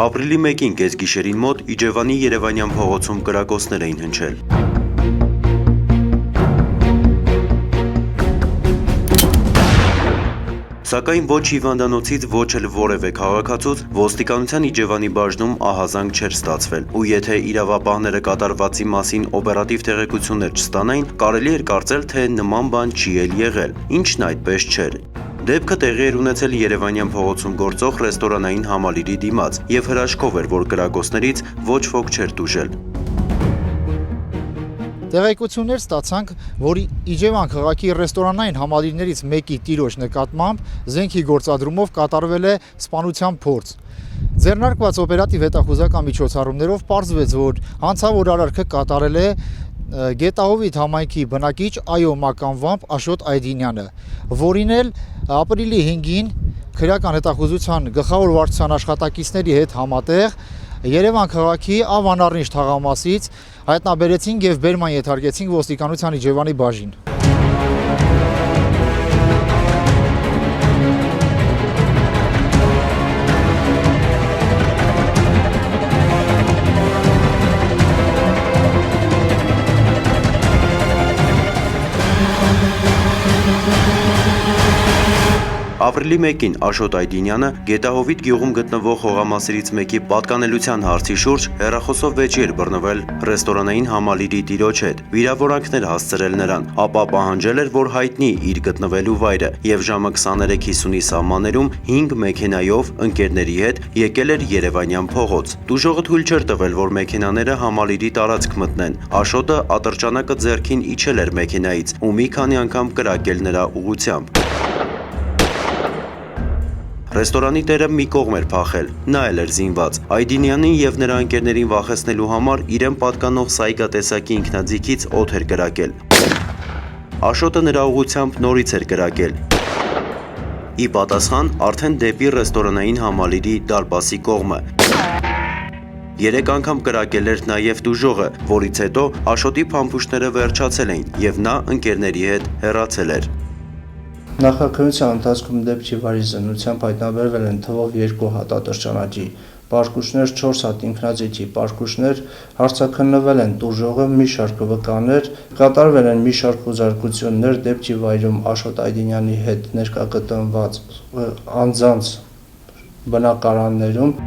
Ապրիլի 1-ին կեսգիշերին մոտ Իջևանի Երևանյան փողոցում կրակոցներ էին հնչել։ Սակայն ոչ հիվանդանոցից, ոչ էլ որևէ քաղաքացուց ոստիկանության Իջևանի բաժնում ահազանգ չէր ստացվել, ու եթե իրավապահները կատարվածի մասին օպերատիվ տեղեկություններ չստանային, կարելի էր կարծել, թե նման բան չի էլ եղել, ինչն այդպես չէր։ Դեպքը տեղի էր ունեցել Երևանյան փողոցում գործող ռեստորանային համալիրի դիմաց, եւ հրաշքով էր, որ կրակոցներից ոչ ոք չէր տուժել։ Տեղեկություններ ստացանք, որ Իջևան քաղաքի ռեստորանային համալիրներից մեկի տիրոջ նկատմամբ զենքի գործադրումով կատարվել է սպանության փորձ։ Ձեռնարկված օպերատիվ հետախուզական միջոցառումներով պարզվեց, որ հանցավոր արարքը կատարել է Գետահովիտ համայնքի բնակիչ Այո մականվամբ Աշոտ Այդինյանը, որին էլ ապրիլի 5-ին քրեական հետախուզության գլխավոր վարչության աշխատակիցների հետ համատեղ Երևան քաղաքի Ավանառնիչ թաղամասից հայտնաբերեցին եւ բերման ենթարկեցին ոստիկանության Իջևանի բաժին։ Ապրիլի 1-ին Աշոտ Այդինյանը Գետահովիտ գյուղում գտնվող հողամասերից մեկի պատկանելության հարցի շուրջ հեռախոսով վեճի էր բռնվել ռեստորանային համալիրի տիրոջ հետ, վիրավորանքներ հասցրել նրան, ապա պահանջել էր, որ հայտնի իր գտնվելու վայրը, եւ ժամը 23:50-ի սահմաններում 5 մեքենայով ընկերների հետ եկել էր Երևանյան փողոց։ Տուժողը թույլ չէր տվել, որ մեքենաները համալիրի տարածք մտնեն։ Աշոտը ատրճանակը ձեռքին իջել էր մեքենայից ու մի քանի անգամ կրակել նրա ուղղությամբ։ Ռեստորանի տերը մի կողմ էր փախել, նա էլ էր զինված։ Այդինյանին եւ նրա ընկերներին վախեցնելու համար իրեն պատկանող սայգատեսակի ինքնաձիգից օդ էր կրակել։ Աշոտը նրա ուղղությամբ նորից էր կրակել։ Ի պատասխան արդեն դեպի ռեստորանային համալիրի դարպասի կողմը։ 3 անգամ կրակել էր նաեւ տուժողը, որից հետո Աշոտի փամփուշտները վերջացել էին եւ նա ընկերների հետ հեռացել էր։ Նախաքննության ընթացքում դեպքի վարի զննությամբ հայտնաբերվել են թվով 2 հատ ատրճանակի պարկուշներ, 4 հատ ինքնաձիգի պարկուշներ, հարցաքննվել են տուժողը, մի շարք վկաներ, կատարվել են մի շարք խուզարկություններ դեպքի վայրում Աշոտ Այդինյանի հետ ներկա գտնված անձանց բնակարաններում։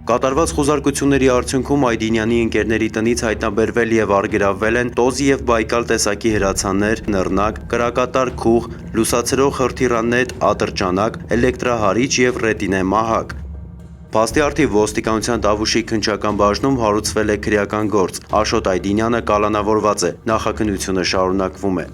Կատարված խուզարկությունների արդյունքում Այդինյանի ընկերների տնից հայտնաբերվել եւ արգելավվել են տոզի եւ բայկալ տեսակի հրացաններ, նռնակ, կրակատար քուղ, լուսացրող հրթիռանետ, ատրճանակ, էլեկտրահարիչ եւ ռետինե մահակ։ Փաստի առթիվ ոստիկանության Տավուշի քննչական բաժնում հարուցվել է քրեական գործ։ Աշոտ Այդինյանը կալանավորված է, նախաքննությունը շարունակվում է։